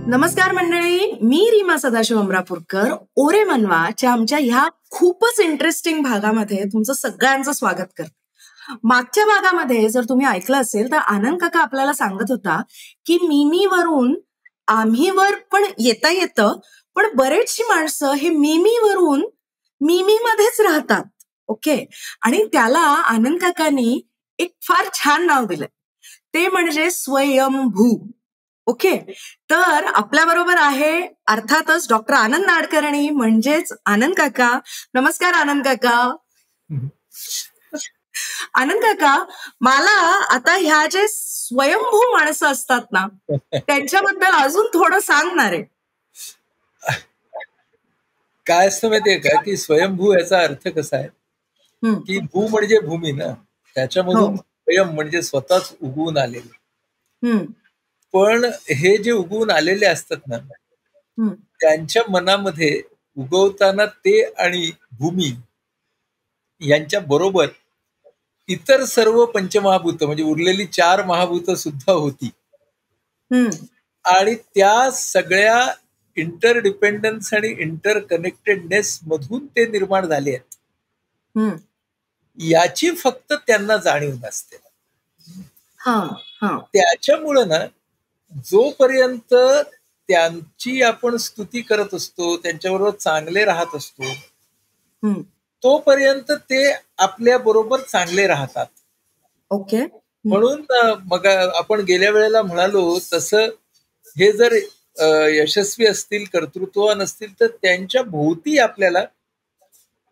नमस्कार मंडळी, मी रीमा सदाशिव अमरापूरकर ओरे मनवाच्या आमच्या ह्या खूपच इंटरेस्टिंग भागामध्ये तुमचं सगळ्यांचं स्वागत करते. मागच्या भागामध्ये जर तुम्ही ऐकलं असेल तर आनंद काका आपल्याला सांगत होता की मिमीवरून आम्हीवर पण येता येतं, पण बरेचशी माणसं हे मिमीवरून मिमीमध्येच राहतात. ओके, आणि त्याला आनंद काकांनी एक फार छान नाव दिलं, ते म्हणजे स्वयंभू. ओके, तर आपल्या बरोबर आहे अर्थातच डॉक्टर आनंद नाडकर्णी म्हणजेच आनंद काका. नमस्कार आनंद काका. आनंद काका, मला आता ह्या जे स्वयंभू माणसं असतात ना त्यांच्याबद्दल अजून थोडं सांगणार आहे. काय असतं माहितीये का की स्वयंभू याचा अर्थ कसा आहे की भू म्हणजे भूमी ना, त्याच्यामधून स्वयं म्हणजे स्वतःच उगवून आलेले. पण हे जे उगवून आलेले असतात ना, त्यांच्या मनामध्ये उगवताना ते आणि भूमी यांच्या बरोबर इतर सर्व पंचमहाभूत म्हणजे उरलेली 4 महाभूत सुद्धा होती. आणि त्या सगळ्या इंटरडिपेंडन्स आणि इंटरकनेक्टेडनेस मधून ते निर्माण झाले आहेत. याची फक्त त्यांना जाणीव नसते. त्याच्यामुळं ना, जोपर्यंत त्यांची आपण स्तुती करत असतो, त्यांच्याबरोबर चांगले राहत असतो, तोपर्यंत ते आपल्या बरोबर चांगले राहतात. ओके, म्हणून मग आपण गेल्या वेळेला म्हणालो तसं हे जर यशस्वी असतील, कर्तृत्ववान असतील, तर त्यांच्या भोवती आपल्याला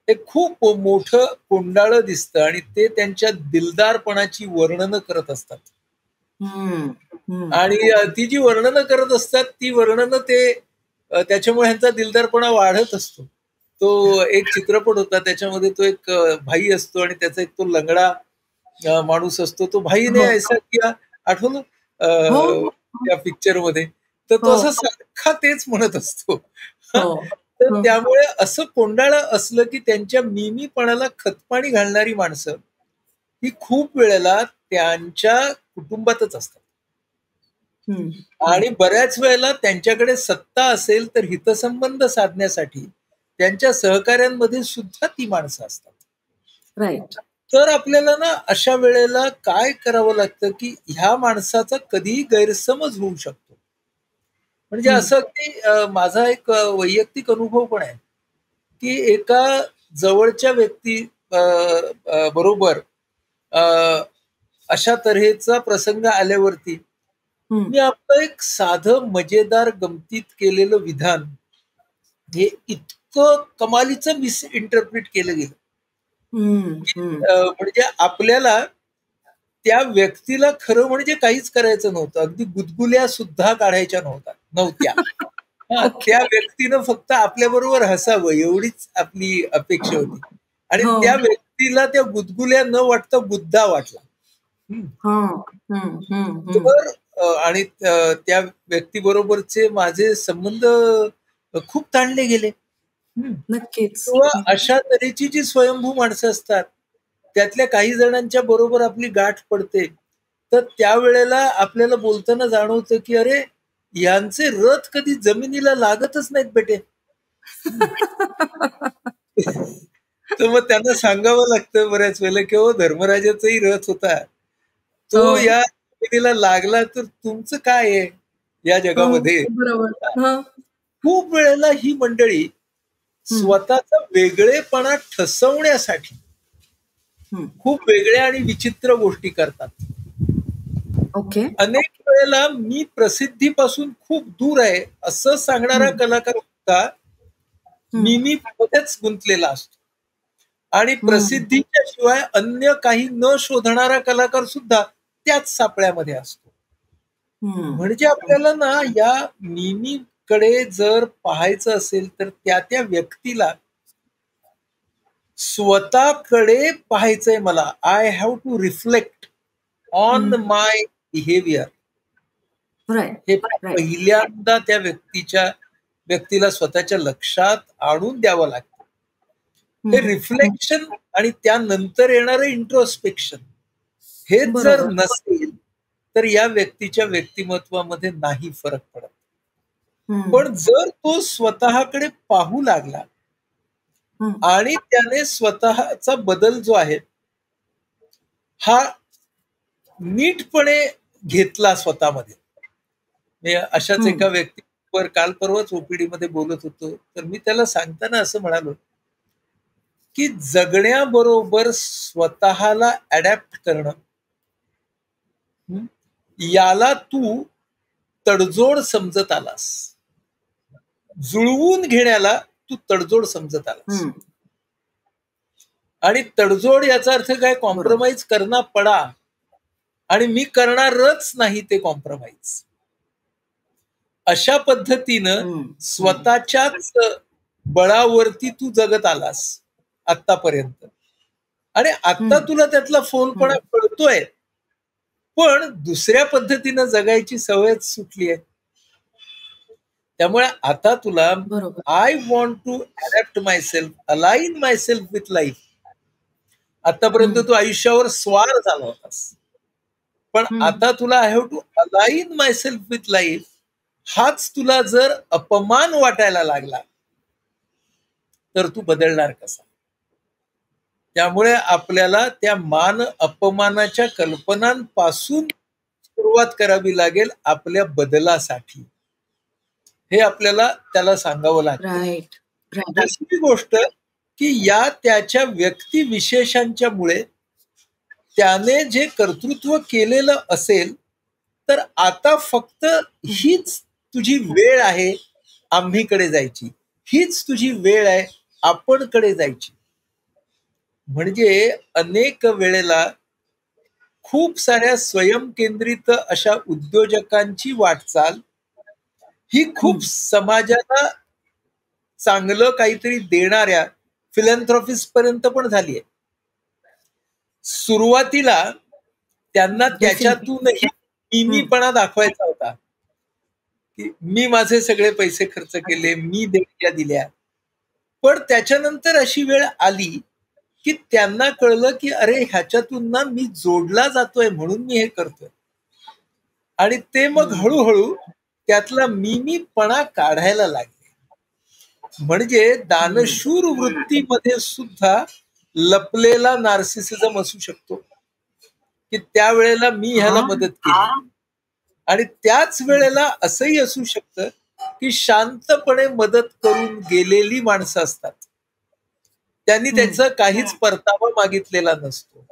एक खूप मोठं कोंडाळं दिसतं आणि ते त्यांच्या दिलदारपणाची वर्णनं करत असतात. आणि ती जी वर्णनं करत असतात ती वर्णनं ते त्याच्यामुळे ह्यांचा दिलदारपणा वाढत असतो. तो एक चित्रपट होता, त्याच्यामध्ये तो एक भाई असतो आणि त्याचा एक तो लंगडा माणूस असतो. तो भाई ने ऐसा किया, आठवलं त्या पिक्चर मध्ये, तर तो असं सारखा तेच म्हणत असतो. तर त्यामुळे असं कोंडाळं असलं की त्यांच्या मिमीपणाला खतपाणी घालणारी माणसं ही खूप वेळेला त्यांच्या कुटुंबातच असतात. आणि बऱ्याच वेळेला त्यांच्याकडे सत्ता असेल तर हितसंबंध साधण्यासाठी त्यांच्या सहकाऱ्यांमध्ये सुद्धा ती माणसं असतात. राईट. तर आपल्याला ना अशा वेळेला काय करावं लागतं की ह्या माणसाचा कधीही गैरसमज होऊ शकतो. म्हणजे असं की माझा एक वैयक्तिक अनुभव पण आहे की एका जवळच्या व्यक्ती बरोबर अशा तऱ्हेचा प्रसंग आल्यावरती मी आपलं एक साधं मजेदार गमतीत केलेलं विधान हे इतकं कमालीचं मिसइंटरप्रिट केलं गेलं. म्हणजे आपल्याला त्या व्यक्तीला खरं म्हणजे काहीच करायचं नव्हतं, अगदी गुदगुल्या सुद्धा काढायच्या नव्हत्या. त्या व्यक्तीनं फक्त आपल्या बरोबर हसावं एवढीच आपली अपेक्षा होती. आणि त्या व्यक्तीला त्या गुदगुल्या न वाटता गुद्दा वाटला. तर आणि त्या व्यक्तीबरोबरचे माझे संबंध खूप ताणले गेले. नक्कीच. किंवा अशा तऱ्हेची जी स्वयंभू माणसं असतात त्यातल्या काही जणांच्या बरोबर आपली गाठ पडते, तर त्यावेळेला आपल्याला बोलताना जाणवतं की अरे यांचे रथ कधी जमिनीला लागतच नाहीत बेटे. तर मग त्यांना सांगावं लागतं बऱ्याच वेळेला की हो, धर्मराजाचाही रथ होता, तो या जमिनीला लागला तर तुमचं काय आहे या जगामध्ये. खूप वेळेला ही मंडळी स्वतःचा वेगळेपणा ठसवण्यासाठी खूप वेगळ्या आणि विचित्र गोष्टी करतात. ओके. अनेक वेळेला मी प्रसिद्धीपासून खूप दूर आहे असं सांगणारा कलाकार सुद्धा मिमीमध्येच गुंतलेला असतो. आणि प्रसिद्धीच्या शिवाय अन्य काही न शोधणारा कलाकार सुद्धा त्याच सापळ्यामध्ये असतो. म्हणजे आपल्याला ना या मिमीकडे जर पाहायचं असेल तर त्या व्यक्तीला स्वतःकडे पाहायचंय मला. I have to reflect on my behaviour. हे पहिल्यांदा त्या व्यक्तीला स्वतःच्या लक्षात आणून द्यावं लागतं. हे रिफ्लेक्शन आणि त्यानंतर येणारं इंट्रोस्पेक्शन हे जर नसेल तर या व्यक्तीच्या व्यक्तिमत्वामध्ये नाही फरक पडत. पण जर तो स्वतःकडे पाहू लागला आणि त्याने स्वतःचा बदल जो आहे हा नीटपणे घेतला स्वतःमध्ये. मी अशाच एका व्यक्तीवर काल परवाच ओपीडी मध्ये बोलत होतो, तर मी त्याला सांगताना असं म्हणालो की जगण्याबरोबर स्वतःला अडॅप्ट करणं, याला तू तडजोड समजत आलास, जुळवून घेण्याला तू तडजोड समजत आलास. आणि तडजोड याचा अर्थ काय, कॉम्प्रोमाइज करणं पडा, आणि मी करणारच नाही ते कॉम्प्रोमाइज. अशा पद्धतीनं स्वतःच्याच बळावरती तू जगत आलास आतापर्यंत, आणि आता तुला त्यातला फोलपणा कळतोय, पण दुसऱ्या पद्धतीनं जगायची सवयच सुटली आहे. त्यामुळे आता तुला I want to adapt myself, align myself with life. आतापर्यंत तू आयुष्यावर स्वार झाला होतास, पण आता तुला I have to align myself with life. हाच तुला जर अपमान वाटायला लागला तर तू बदलणार कसा? त्यामुळे आपल्याला त्या मान अपमानाच्या कल्पनांपासून सुरुवात करावी लागेल आपल्या बदलासाठी. हे आपल्याला त्याला सांगावं लागतं. दुसरी गोष्ट की या त्याच्या व्यक्तिविशेषांच्या मुळे त्याने जे कर्तृत्व केलेलं असेल, तर आता फक्त हीच तुझी वेळ आहे आम्हीकडे जायची, हीच तुझी वेळ आहे आपणकडे जायची. म्हणजे अनेक वेळेला खूप साऱ्या स्वयंकेंद्रित अशा उद्योजकांची वाटचाल ही खूप समाजाला चांगलं काहीतरी देणाऱ्या फिलॅन्थ्रॉपिस्ट पर्यंत पण झाली आहे. सुरुवातीला त्यांना त्याच्यातूनही मीपणा दाखवायचा होता की मी माझे सगळे पैसे खर्च केले, मी देणग्या दिल्या. पण त्याच्यानंतर अशी वेळ आली की त्यांना कळलं की अरे ह्याच्यातून ना मी जोडला जातोय म्हणून मी हे करतोय, आणि ते मग हळूहळू त्यातला मीपणा काढायला लागले. म्हणजे दानशूर वृत्तीमध्ये सुद्धा लपलेला नार्सिसिझम असू शकतो की त्यावेळेला मी ह्याला मदत केली, आणि त्याच वेळेला असंही असू शकतं की शांतपणे मदत करून गेलेली माणसं असतात, त्यांनी त्याचा काहीच परतावा मागितलेला नसतो.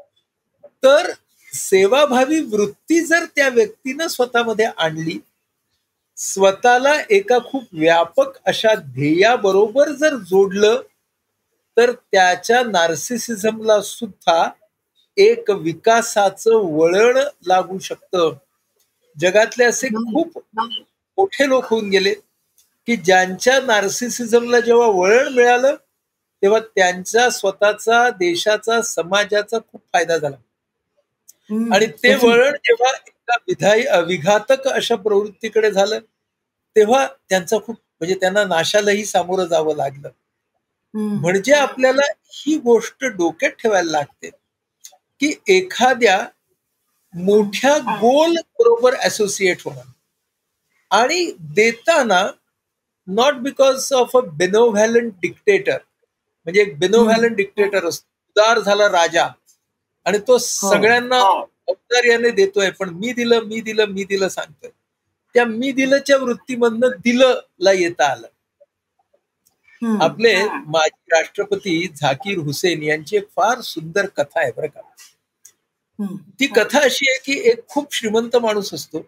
तर सेवाभावी वृत्ती जर त्या व्यक्तीनं स्वतःमध्ये आणली, स्वतःला एका खूप व्यापक अशा ध्येयाबरोबर जर जोडलं, तर त्याच्या नार्सिसिझमला सुद्धा एक विकासाचं वळण लागू शकतं. जगातले असे खूप मोठे लोक होऊन गेले की ज्यांच्या नार्सिसिझमला जेव्हा वळण मिळालं तेव्हा त्यांचा स्वतःचा, देशाचा, समाजाचा खूप फायदा झाला. आणि ते वळण जेव्हा एका विघातक अशा प्रवृत्तीकडे झालं तेव्हा त्यांचा खूप, म्हणजे त्यांना नाशालाही सामोरं जावं लागलं. म्हणजे आपल्याला ही गोष्ट डोक्यात ठेवायला लागते की एखाद्या मोठ्या गोल बरोबर असोसिएट होणं, आणि देताना not because of a benevolent dictator. म्हणजे एक बेनोव्हॅलंट डिक्टेटर असतो, उदार झाला राजा, आणि तो सगळ्यांना औदार्याने देतोय, पण मी दिलं मी दिलं मी दिलं सांगतोय. त्या मी दिलंच्या वृत्तीमधनं दिलंला येता आलं. आपले माजी राष्ट्रपती झाकीर हुसेन यांची एक फार सुंदर कथा आहे बरं का. ती कथा अशी आहे की एक खूप श्रीमंत माणूस असतो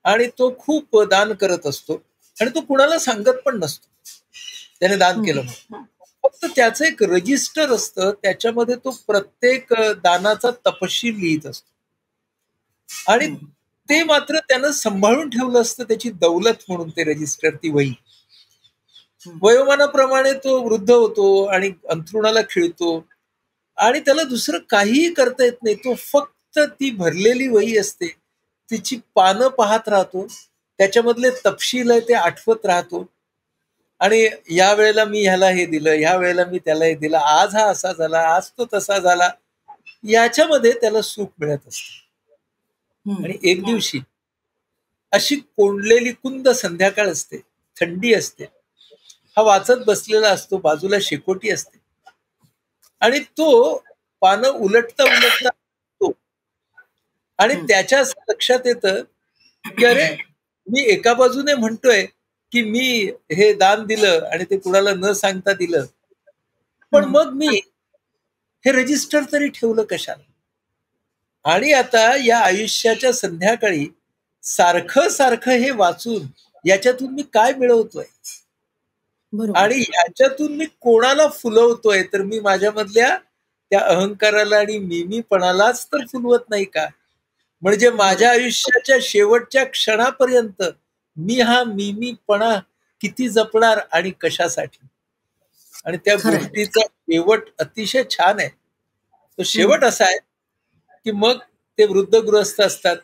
आणि तो खूप दान करत असतो, आणि तो कुणाला सांगत पण नसतो त्याने दान केलं म्हणून. फक्त त्याचं एक रजिस्टर असतं, त्याच्यामध्ये तो प्रत्येक दानाचा तपशील लिहित असतो, आणि ते मात्र त्यानं सांभाळून ठेवलं असतं त्याची दौलत म्हणून, ते रजिस्टर, ती वही. वयोमानाप्रमाणे तो वृद्ध होतो आणि अंथरुणाला खिळतो, आणि त्याला दुसरं काहीही करता येत नाही. तो फक्त ती भरलेली वही असते, तिची पानं पाहत राहतो, त्याच्यामधले तपशील आहे ते आठवत राहतो, आणि या वेळेला मी ह्याला हे दिलं, ह्या वेळेला मी त्याला हे दिलं, आज हा असा झाला, आज तो तसा झाला, याच्यामध्ये त्याला सुख मिळत असतं. आणि एक दिवशी अशी कोंडलेली कुंद संध्याकाळ असते, थंडी असते. हा वाचत बसलेला असतो, बाजूला शेकोटी असते आणि तो पानं उलटता उलटता तो आणि त्याच्या लक्षात येतं की अरे, मी एका बाजूने म्हणतोय की मी हे दान दिलं आणि ते कुणाला न सांगता दिलं, पण मग मी हे रजिस्टर तरी ठेवलं कशाला? आणि आता या आयुष्याच्या संध्याकाळी सारखं सारखं हे वाचून याच्यातून मी काय मिळवतोय आणि ह्याच्यातून मी कोणाला फुलवतोय, तर मी माझ्यामधल्या त्या अहंकाराला आणि मिमीपणालाच तर फुलवत नाही का? म्हणजे माझ्या आयुष्याच्या शेवटच्या क्षणापर्यंत मी हा मिमीपणा किती जपणार आणि कशासाठी? आणि त्या गोष्टीचा शेवट अतिशय छान आहे. तो शेवट असा आहे की मग ते वृद्ध गृहस्थ असतात,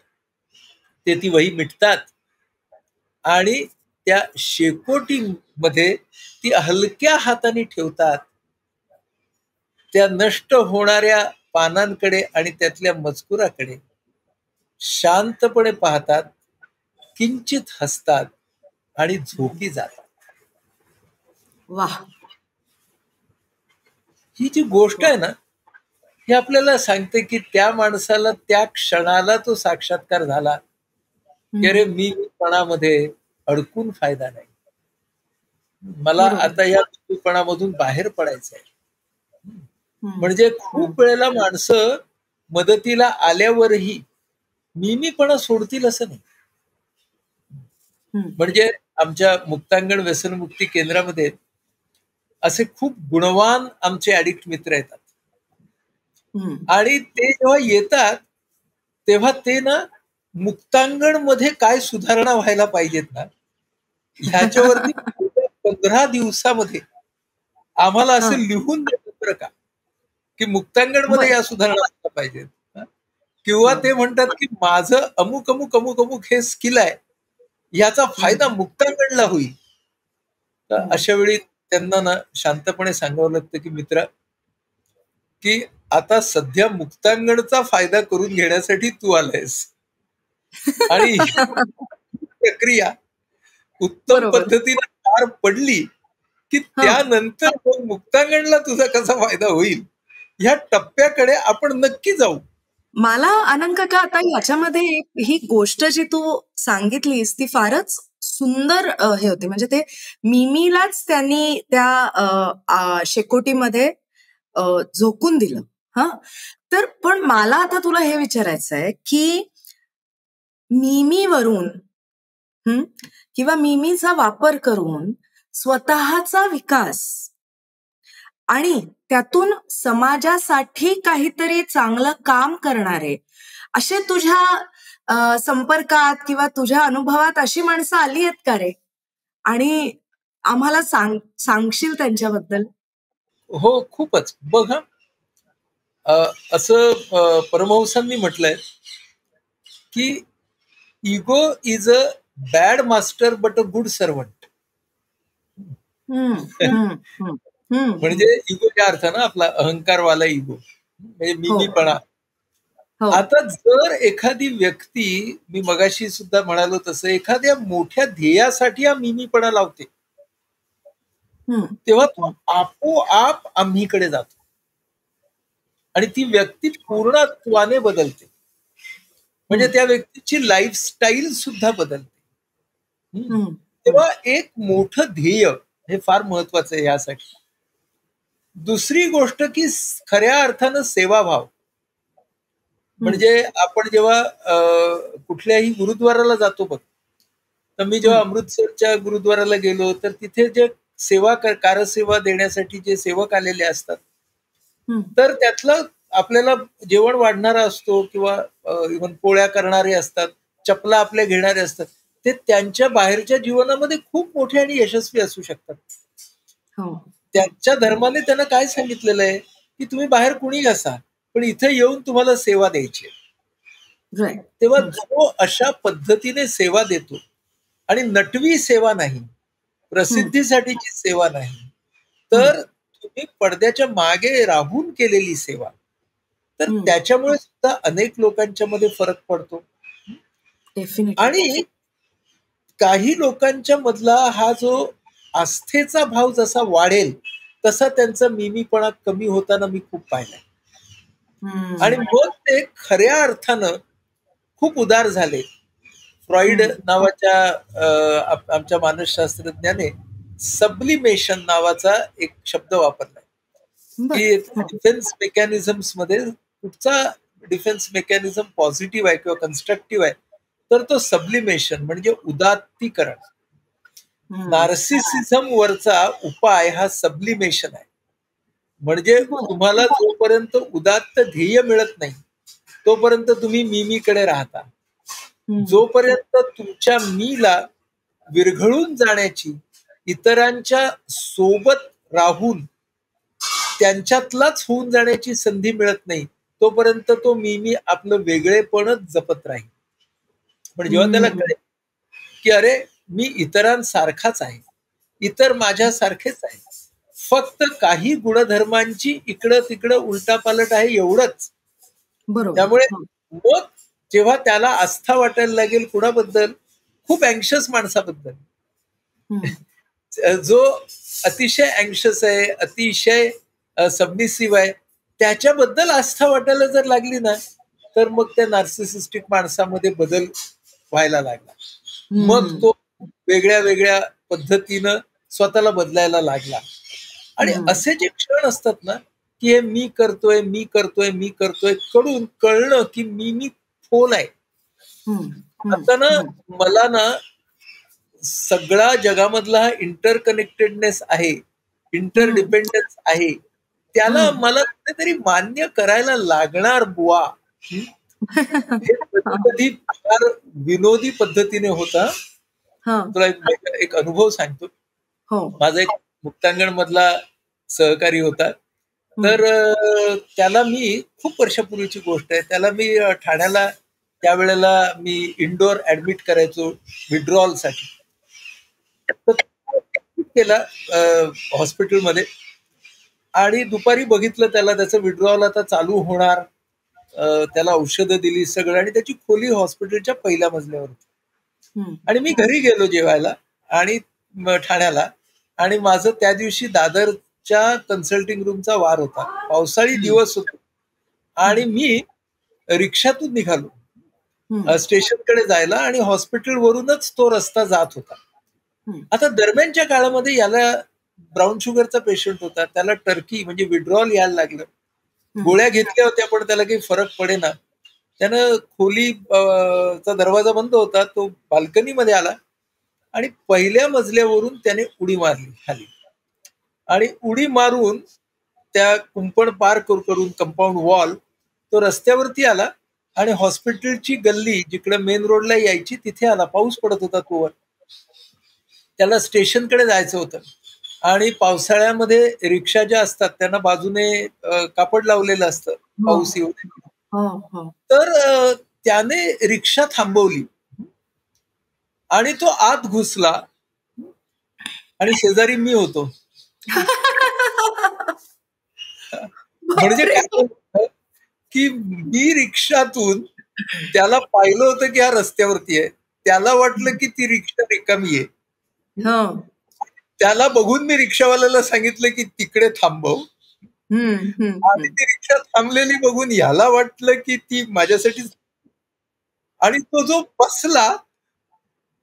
ते ती वही मिटतात आणि त्या शेकोटीमध्ये ती हलक्या हाताने ठेवतात. त्या नष्ट होणाऱ्या पानांकडे आणि त्यातल्या मजकुराकडे शांतपणे पाहतात, किंचित हसतात आणि झोपी जातात. वाह! ही जी गोष्ट आहे ना, ही आपल्याला सांगते की त्या माणसाला त्या क्षणाला तो साक्षात्कार झाला की अरे, मीपणामध्ये अडकून फायदा नाही. मला आता या मीपणामधून बाहेर पडायचं आहे. म्हणजे खूप वेळेला माणसं मदतीला आल्यावरही मिमीपणा सोडतील असं नाही. म्हणजे आमच्या मुक्तांगण व्यसनमुक्ती केंद्रामध्ये असे खूप गुणवान आमचे ऍडिक्ट मित्र येतात आणि ते जेव्हा येतात तेव्हा ते ना मुक्तांगण मध्ये काय सुधारणा व्हायला पाहिजेत ना, ह्याच्यावरती 15 दिवसामध्ये आम्हाला असं लिहून देतात बरं का, की मुक्तांगण मध्ये या सुधारणा व्हायला पाहिजेत. किंवा ते म्हणतात की माझं अमुक अमुक अमुक अमुक हे स्किल आहे, याचा फायदा मुक्तांगणला होईल. तर अशा वेळी त्यांना ना शांतपणे सांगावं लागतं की मित्रा, की आता सध्या मुक्तांगणचा फायदा करून घेण्यासाठी तू आलायस आणि प्रक्रिया उत्तम पद्धतीने पार पडली की त्यानंतर मग मुक्तांगणला तुझा कसा फायदा होईल, ह्या टप्प्याकडे आपण नक्की जाऊ. मला आनंद काका आता याच्यामध्ये ही गोष्ट जी तू सांगितलीस ती फारच सुंदर हे होते. म्हणजे ते मिमीलाच त्यांनी त्या शेकोटीमध्ये झोकून दिलं. तर पण मला आता तुला हे विचारायचं आहे की मिमीवरून किंवा मिमीचा वापर करून स्वतःचा विकास आणि त्यातून समाजासाठी काहीतरी चांगलं काम करणारे असे तुझ्या संपर्कात किंवा तुझ्या अनुभवात अशी माणसं आली आहेत का रे? आणि आम्हाला सांगशील त्यांच्याबद्दल? हो, खूपच. बघ, असं परमहंसांनी म्हटलंय की ego is a bad master but a good servant. म्हणजे इगोच्या अर्थानं आपला अहंकारवाला इगो म्हणजे मिमीपणा. आता जर एखादी व्यक्ती, मी मगाशी सुद्धा म्हणालो तसं, एखाद्या मोठ्या ध्येयासाठी हा मिमीपणा लावते, तेव्हा तो आपोआप आम्हीकडे जातो आणि ती व्यक्ती पूर्णत्वाने बदलते. म्हणजे त्या व्यक्तीची लाईफस्टाईल सुद्धा बदलते. तेव्हा एक मोठं ध्येय हे फार महत्वाचं आहे यासाठी. दुसरी गोष्ट की खऱ्या अर्थानं सेवाभाव. म्हणजे आपण जेव्हा कुठल्याही गुरुद्वाराला जातो बघ, तर मी जेव्हा अमृतसरच्या गुरुद्वाराला गेलो तर तिथे जे सेवा कारसेवा देण्यासाठी जे सेवक आलेले असतात, तर त्यातलं आपल्याला जेवण वाढणारा असतो किंवा इव्हन पोळ्या करणारे असतात, चपला आपल्या घेणारे असतात, ते त्यांच्या बाहेरच्या जीवनामध्ये खूप मोठे आणि यशस्वी असू शकतात. त्यांच्या धर्माने त्यांना काय सांगितलेलं आहे की तुम्ही बाहेर कुणी असा, पण इथे येऊन तुम्हाला सेवा द्यायची. तेव्हा जो अशा पद्धतीने सेवा देतो आणि नटवी सेवा नाही, प्रसिद्धीसाठीची सेवा नाही, तर तुम्ही पडद्याच्या मागे राहून केलेली सेवा, तर त्याच्यामुळे सुद्धा अनेक लोकांच्या मध्ये फरक पडतो. आणि काही लोकांच्या मधला हा जो आस्थेचा भाव जसा वाढेल तसा त्यांचा मिमीपणा कमी होताना मी खूप पाहिलाय. आणि मग ते खऱ्या अर्थानं खूप उदार झाले. फ्रॉइड नावाच्या आमच्या मानसशास्त्रज्ञाने सब्लिमेशन नावाचा एक शब्द वापरलाय, की डिफेन्स मेकॅनिझम्स मध्ये कुठचा डिफेन्स मेकॅनिझम पॉझिटिव्ह आहे किंवा कन्स्ट्रक्टिव्ह आहे, तर तो सब्लिमेशन म्हणजे उदात्तीकरण. नार्सिसिझम वरचा उपाय हा सब्लिमेशन आहे. म्हणजे तुम्हाला जोपर्यंत उदात्त ध्येय मिळत नाही तोपर्यंत तुम्ही मिमीकडे राहता. जोपर्यंत तुमच्या मीला विरघळून जाण्याची, इतरांच्या सोबत राहून त्यांच्यातलाच होऊन जाण्याची संधी मिळत नाही तोपर्यंत तो मिमी आपलं वेगळेपणच जपत राहील. पण जेव्हा त्याला कळेल की अरे मी इतरांसारखाच आहे, इतर माझ्यासारखेच आहे, फक्त काही गुणधर्मांची इकडं तिकडं उलटापालट आहे एवढंच. त्यामुळे मग जेव्हा त्याला आस्था वाटायला लागेल कुणाबद्दल, खूप अँक्शस माणसाबद्दल, जो अतिशय अँक्शस आहे, अतिशय सबमिसिव्ह आहे, त्याच्याबद्दल आस्था वाटायला जर लागली ना, तर मग त्या नार्सिसिस्टिक माणसामध्ये बदल व्हायला लागला. मग तो वेगळ्या वेगळ्या पद्धतीनं स्वतःला बदलायला लागला. आणि असे जे क्षण असतात ना, की हे मी करतोय मी करतोय मी करतोय कडून कळणं की मी फोन आहे. आता ना मला ना सगळा जगामधला हा इंटरकनेक्टेडनेस आहे, इंटरडिपेंडन्स आहे, त्याला मला कुठेतरी मान्य करायला लागणार बुवा. हे कधी फार विनोदी पद्धतीने होता. तुला एक अनुभव सांगतो. माझा एक मुक्तांगण मधला सहकारी होता. तर त्याला मी खूप वर्षापूर्वीची गोष्ट आहे, त्याला मी ठाण्याला त्यावेळेला मी इंडोर ऍडमिट करायचो विड्रॉलसाठी. केला हॉस्पिटलमध्ये आणि दुपारी बघितलं त्याला, त्याचं विड्रॉल आता चालू होणार, त्याला औषधं दिली सगळं, आणि त्याची खोली हॉस्पिटलच्या पहिल्या मजल्यावर होती. आणि मी घरी गेलो जेवायला आणि ठाण्याला, आणि माझं त्या दिवशी दादरच्या कन्सल्टिंग रूमचा वार होता, पावसाळी दिवस होता, आणि मी रिक्षातून निघालो स्टेशनकडे जायला, आणि हॉस्पिटल वरूनच तो रस्ता जात होता. आता दरम्यानच्या काळामध्ये याला ब्राऊन शुगरचा पेशंट होता, त्याला टर्की म्हणजे विड्रॉल यायला लागलं. गोळ्या घेतल्या होत्या पण त्याला काही फरक पडेना. त्यानं खोलीचा दरवाजा बंद होता, तो बाल्कनीमध्ये आला आणि पहिल्या मजल्यावरून त्याने उडी मारली खाली, आणि उडी मारून त्या कुंपण पार करून कंपाऊंड वॉल तो रस्त्यावरती आला आणि हॉस्पिटलची गल्ली जिकडे मेन रोडला यायची तिथे आला. पाऊस पडत होता तोवर. त्याला स्टेशनकडे जायचं होतं, आणि पावसाळ्यामध्ये रिक्षा ज्या असतात त्यांना बाजूने कापड लावलेलं असतं पाऊस येऊ नये. तर त्याने रिक्षा थांबवली आणि तो आत घुसला, आणि शेजारी मी होतो. म्हणजे काय की मी रिक्षातून त्याला पाहिलं होतं की हा रस्त्यावरती आहे, त्याला वाटलं की ती रिक्षा रिकामी आहे. त्याला बघून मी रिक्षावाल्याला सांगितलं की तिकडे थांबव, आणि ती रिक्षा थांबलेली बघून ह्याला वाटलं की ती माझ्यासाठी, आणि तो जो बसला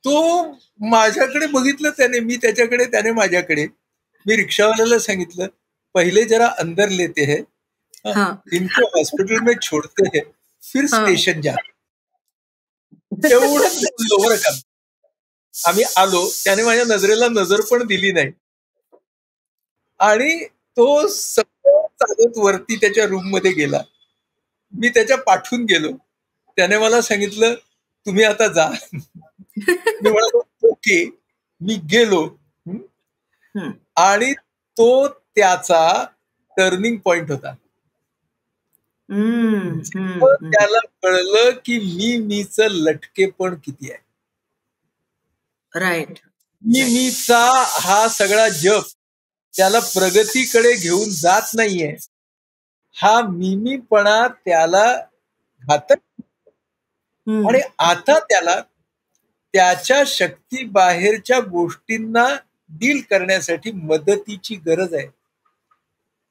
तो माझ्याकडे बघितलं त्याने, मी त्याच्याकडे, त्याने माझ्याकडे. मी रिक्षावाल्याला सांगितलं, पहिले जरा अंदर लेते हैं, इनको हॉस्पिटल में छोड़ते हैं, फिर स्टेशन जा. एवढंच बोललो बरं का. आम्ही आलो, त्याने माझ्या नजरेला नजर पण दिली नाही, आणि तो सगळं चालत वरती त्याच्या रूम मध्ये गेला. मी त्याच्या पाठून गेलो. त्याने मला सांगितलं तुम्ही आता जा. मी म्हणालो ओके. मी गेलो, आणि तो त्याचा टर्निंग पॉइंट होता. त्याला कळलं की मीचं लटकेपण किती आहे. राईट. मीचा हा सगळा जग त्याला प्रगतीकडे घेऊन जात नाहीये. हा मिमीपणा त्याला घातक, आणि आता त्याला त्याच्या शक्तीबाहेरच्या गोष्टींना डील करण्यासाठी मदतीची गरज आहे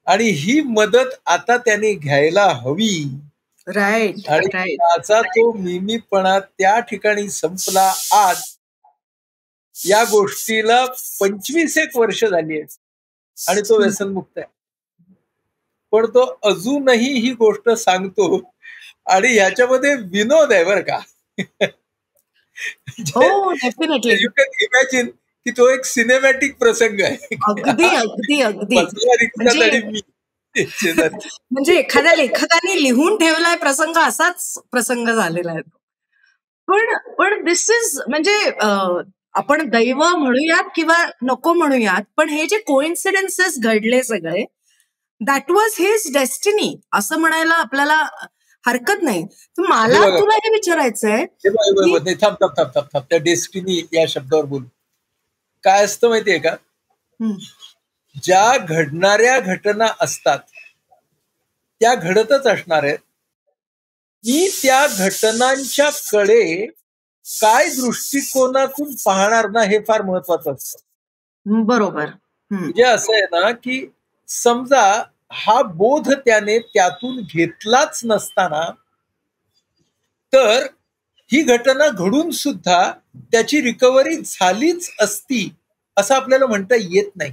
आणि ही मदत आता त्याने घ्यायला हवी. राईट आणि राईट. त्याचा तो मिमीपणा त्या ठिकाणी संपला. आज या गोष्टीला 25 वर्ष झाली आहेत आणि तो व्यसनमुक्त आहे. पण तो अजूनही ही गोष्ट सांगतो आणि ह्याच्यामध्ये विनोद आहे बरं का. हो डेफिनेटली. यू कॅन इमॅजिन की तो एक सिनेमॅटिक प्रसंग आहे. अगदी अगदी अगदी. बसला रिक्षात आणि मी शेजारी. म्हणजे एखाद्या लेखकाने लिहून ठेवलाय प्रसंग, असाच प्रसंग झालेला आहे. पण दिस इज म्हणजे आपण दैव म्हणूयात किंवा नको म्हणूयात, पण हे जे कोइन्सिडन्सेस घडले सगळे, दॅट वॉज हिज डेस्टिनी असं म्हणायला आपल्याला हरकत नाही. तर मला बघा. तुला हे विचारायचंय नाही, थांब थांब थांब थांब थांब. त्या डेस्टिनी या शब्दावर बोलू. काय असतं माहितीये का, ज्या घडणाऱ्या घटना असतात त्या घडतच असणार आहेत. मी त्या घटनांच्या कडे काय दृष्टिकोनातून पाहणार ना, हे फार महत्वाचं असतं. बरोबर. म्हणजे असं आहे ना, की समजा हा बोध त्याने त्यातून घेतलाच नसताना तर ही घटना घडून सुद्धा त्याची रिकव्हरी झालीच असती असं आपल्याला म्हणता येत नाही.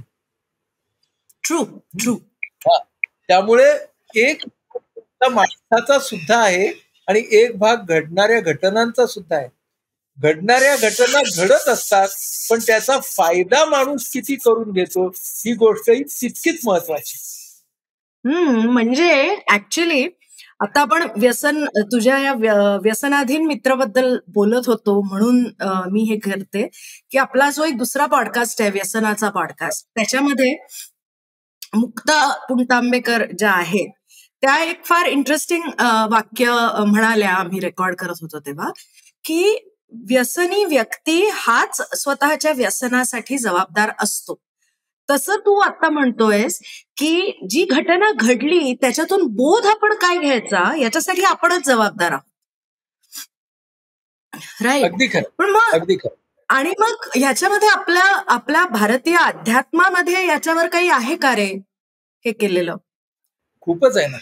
True true. त्यामुळे एक माणसाचा सुद्धा आहे आणि एक भाग घडणाऱ्या घटनांचा सुद्धा आहे. घडणाऱ्या घटना घडत असतात, पण त्याचा फायदा माणूस किती करून घेतो ही गोष्टही तितकीच महत्वाची. म्हणजे ऍक्च्युली आता आपण तुझ्या या व्यसनाधीन मित्राबद्दल बोलत होतो म्हणून मी हे करते की आपला जो एक दुसरा पॉडकास्ट आहे व्यसनाचा पॉडकास्ट, त्याच्यामध्ये मुक्ता पुणतांबेकर ज्या आहेत त्या एक फार इंटरेस्टिंग वाक्य म्हणाल्या, आम्ही रेकॉर्ड करत होतो तेव्हा, की व्यसनी व्यक्ती हाच स्वतःच्या व्यसनासाठी जबाबदार असतो. तसं तू आता म्हणतोयस की जी घटना घडली त्याच्यातून बोध आपण काय घ्यायचा याच्यासाठी आपणच जबाबदार आहोत. राईट. अगदी खरं. पण मग अगदी खरं. आणि मग ह्याच्यामध्ये आपल्या भारतीय अध्यात्मामध्ये याच्यावर काही आहे का रे हे केलेलं? खूपच आहे ना.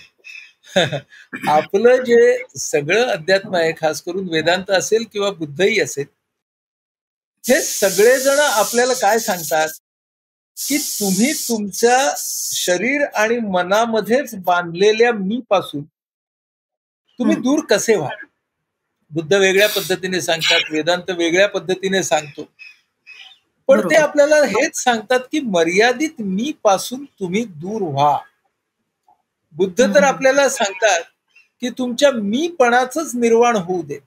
आपलं जे सगळं अध्यात्म आहे, खास करून वेदांत असेल किंवा बुद्धही असेल, हे सगळेजण आपल्याला काय सांगतात की तुम्ही तुमच्या शरीर आणि मनामध्येच बांधलेल्या मी पासून तुम्ही दूर कसे व्हा. बुद्ध वेगळ्या पद्धतीने सांगतात, वेदांत वेगळ्या पद्धतीने सांगतो, पण ते आपल्याला हेच सांगतात की मर्यादित मी पासून तुम्ही दूर व्हा. बुद्ध तर आपल्याला सांगतात की तुमच्या मीपणाचंच निर्वाण होऊ दे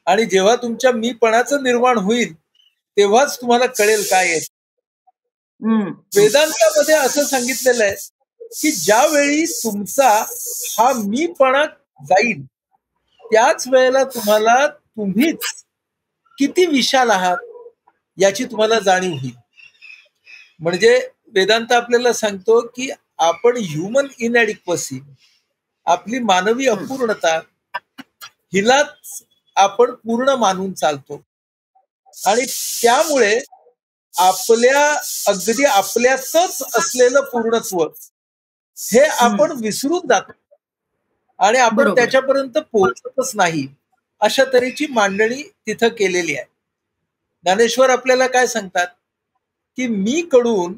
आणि जेव्हा तुमच्या मीपणाचं निर्वाण होईल तेव्हाच तुम्हाला कळेल काय आहे. वेदांतामध्ये असं सांगितलेलं आहे की ज्यावेळी तुमचा हा मीपणा जाईल त्याच वेळेला तुम्हाला तुम्हीच किती विशाल आहात याची तुम्हाला जाणीव होईल. म्हणजे वेदांत आपल्याला सांगतो की आपण ह्युमन इनएडिक्वसी, आपली मानवी अपूर्णता, हिलाच आपण पूर्ण मानून चालतो आणि त्यामुळे अगदी आपल्यातच असलेलं पूर्णत्व हे आपण विसरून जातो आणि आपण त्याच्यापर्यंत पोहोचतच नाही. अशा तऱ्हेची मांडणी तिथं केलेली आहे. ज्ञानेश्वर आपल्याला काय सांगतात की मी कडून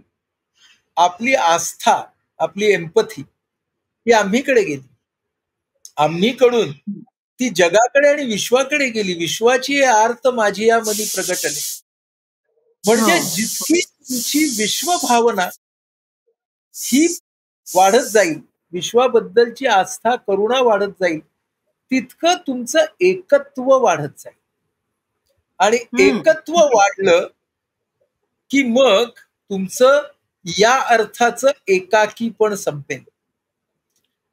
आपली आस्था, आपली एम्पथी ही आम्हीकडे गेली, आम्हीकडून ती जगाकडे आणि विश्वाकडे गेली. विश्वाची आर्त माझी यामध्ये प्रगटले. म्हणजे जितकी तुमची विश्वभावना ही वाढत जाईल, विश्वाबद्दलची आस्था करुणा वाढत जाईल, तितकं तुमचं एकत्व वाढत जाईल आणि एकत्व वाढलं की मग तुमचं या अर्थाचं एकाकीपण संपेल.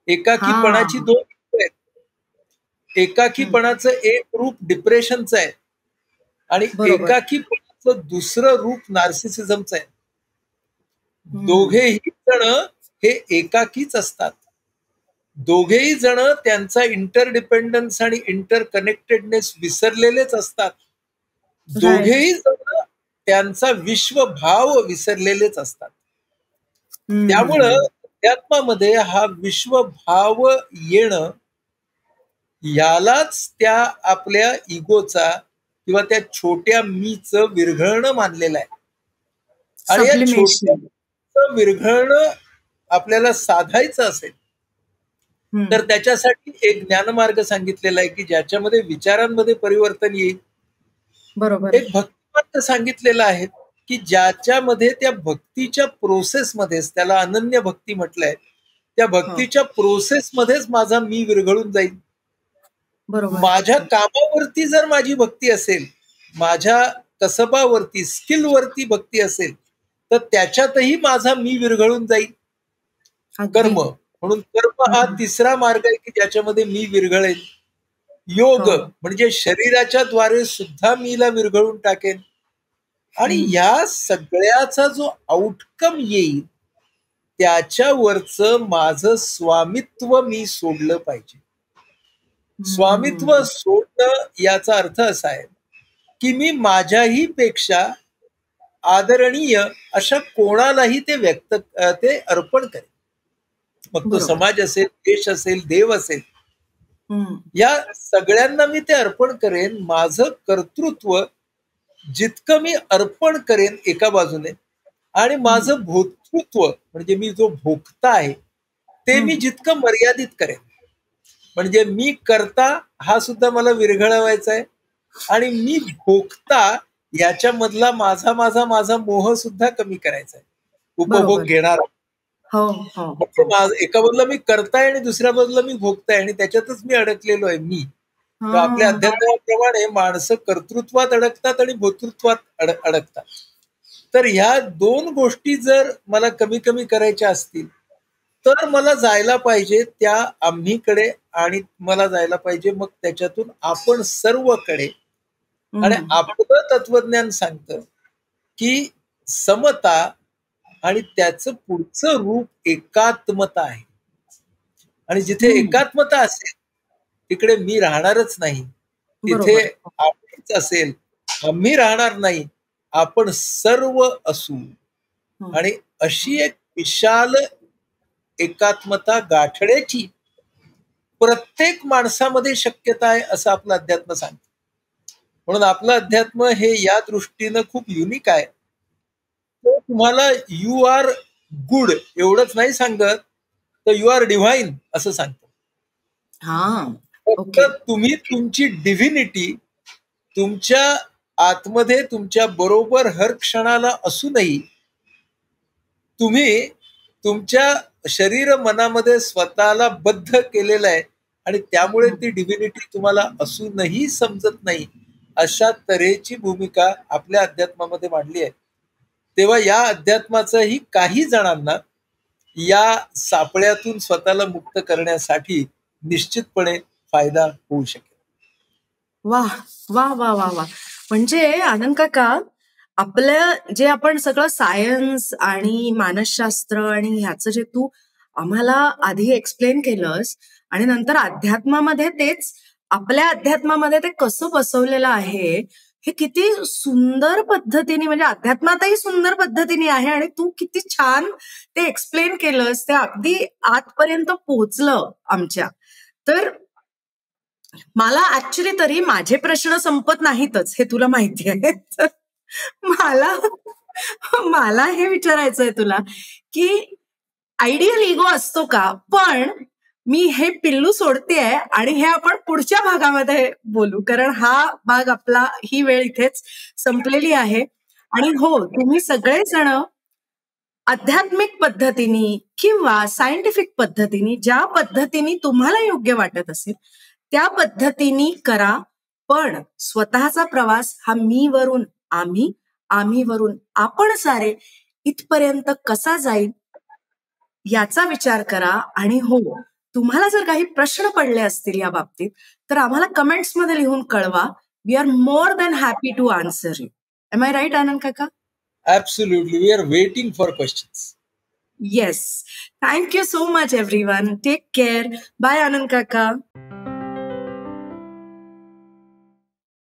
एकाकीपणाची दोन रूप आहेत. एकाकीपणाचं एक रूप डिप्रेशनचं आहे आणि एकाकीपणाचं दुसरं रूप नार्सिसिझमचं आहे. दोघेही जण हे एकाकीच असतात. दोघेही जण त्यांचा इंटरडिपेंडन्स आणि इंटरकनेक्टेडनेस विसरलेलेच असतात. दोघेही जण त्यांचा विश्वभाव विसरलेलेच असतात. त्यामुळं अध्यात्मामध्ये हा विश्वभाव येणं, यालाच त्या आपल्या इगोचा किंवा त्या छोट्या मीचं विरघळणं मानलेलं आहे. आणि या छोट्या विरघळणं आपल्याला साधायचं असेल तर त्याच्यासाठी एक ज्ञानमार्ग सांगितलेला आहे की ज्याच्यामध्ये विचारांमध्ये परिवर्तन येईल. बरोबर. एक भक्तिमार्ग सांगितलेला आहे की ज्याच्यामध्ये त्या भक्तीच्या प्रोसेसमध्येच, त्याला अनन्य भक्ती म्हटलंय, त्या भक्तीच्या प्रोसेसमध्येच माझा मी विरघळून जाईल. बरोबर. माझ्या कामावरती जर माझी भक्ती असेल, माझ्या कसबावरती, स्किलवरती भक्ती असेल, तर त्याच्यातही माझा मी विरघळून जाईल. कर्म म्हणून कर्म हा तिसरा मार्ग आहे की ज्याच्यामध्ये मी विरघळेल. योग म्हणजे शरीराच्या द्वारे सुद्धा मीला विरघळून टाकेन. आणि या सगळ्याचा जो आउटकम येईल त्याच्यावरचं माझं स्वामित्व मी सोडलं पाहिजे. स्वामित्व सोडणं याचा अर्थ असा आहे की मी माझ्याही पेक्षा आदरणीय अशा कोणालाही ते अर्पण करेन. मग तो समाज असेल, देश असेल, देव असेल, या सगळ्यांना मी ते अर्पण करेन. माझं कर्तृत्व जितकं मी अर्पण करेन एका बाजूने, आणि माझं भोक्तृत्व म्हणजे मी जो भोगता आहे ते मी जितकं मर्यादित करेन. म्हणजे मी करता हा सुद्धा मला विरघळवायचा आहे, आणि मी भोगता याच्यामधला माझा मोह सुद्धा कमी करायचा आहे. उपभोग घेणार. एका बाजूला मी करताय आणि दुसऱ्या बाजूला मी भोगताय, आणि त्याच्यातच मी अडकलेलो आहे मी. आपल्या अध्यात्माप्रमाणे माणसं कर्तृत्वात अडकतात आणि भोक्तृत्वात अडकतात. तर ह्या दोन गोष्टी जर मला कमी कमी करायच्या असतील तर मला जायला पाहिजे त्या आम्हीकडे, आणि मला जायला पाहिजे मग त्याच्यातून आपण सर्वकडे. आणि आपलं तत्वज्ञान सांगतं की समता आणि त्याचं पुढचं रूप एकात्मता आहे. आणि जिथे एकात्मता असेल तिकडे मी राहणारच नाही. तिथे आपणच असेल, आम्ही राहणार नाही, आपण सर्व असू. आणि अशी एक विशाल एकात्मता गाठण्याची प्रत्येक माणसामध्ये शक्यता आहे असं आपलं अध्यात्म सांगतं. म्हणून आपलं अध्यात्म हे या दृष्टीनं खूप युनिक आहे. तो तुम्हाला यू आर गुड एवढंच नाही सांगत, तर यू आर डिव्हाइन असं सांगतं. तुम्ही तुमची डिव्हिनिटी तुमच्या आतमध्ये तुमच्या बरोबर हर क्षणाला असूनही तुम्ही तुमच्या शरीर मनामध्ये स्वतःला बद्ध केलेलं आहे, आणि त्यामुळे ती डिव्हिनिटी तुम्हाला असूनही समजत नाही, अशा तऱ्हेची भूमिका आपल्या अध्यात्मामध्ये मांडली आहे. तेव्हा या अध्यात्माचाही काही जणांना या सापळ्यातून स्वतःला मुक्त करण्यासाठी निश्चितपणे फायदा होऊ शकेल. वाह वाह वाह वाह वाह. म्हणजे आनंद काका, आपलं जे आपण सगळं सायन्स आणि मानसशास्त्र आणि ह्याचं जे तू आम्हाला आधी एक्सप्लेन केलंस, आणि नंतर अध्यात्मामध्ये तेच आपल्या अध्यात्मामध्ये ते कसं बसवलेलं आहे, हे किती सुंदर पद्धतीने, म्हणजे अध्यात्मातही सुंदर पद्धतीने आहे, आणि तू किती छान ते एक्सप्लेन केलंस, ते अगदी आतपर्यंत पोहोचलं आमच्या. तर मला ऍक्च्युली तरी माझे प्रश्न संपत नाहीतच, हे तुला माहिती आहे. मला हे विचारायचंय तुला की आयडियल इगो असतो का? पण मी हे पिल्लू सोडतेय आणि हे आपण पुढच्या भागामध्ये बोलू, कारण हा भाग आपला, ही वेळ इथेच संपलेली आहे. आणि हो, तुम्ही सगळेजण आध्यात्मिक पद्धतीने किंवा सायंटिफिक पद्धतीने, ज्या पद्धतीने तुम्हाला योग्य वाटत असेल त्या पद्धतीने करा. पण स्वतःचा प्रवास हा मी वरून आम्ही, आम्ही वरून आपण सारे इथपर्यंत कसा जाईल याचा विचार करा. आणि हो, तुम्हाला जर काही प्रश्न पडले असतील या बाबतीत तर आम्हाला कमेंट्स मध्ये लिहून कळवा. We are more than happy to answer you. Am I right Anand काका? Absolutely. We are waiting for questions. Yes. Thank you so much, everyone. Take care. Bye, Anand Kaka.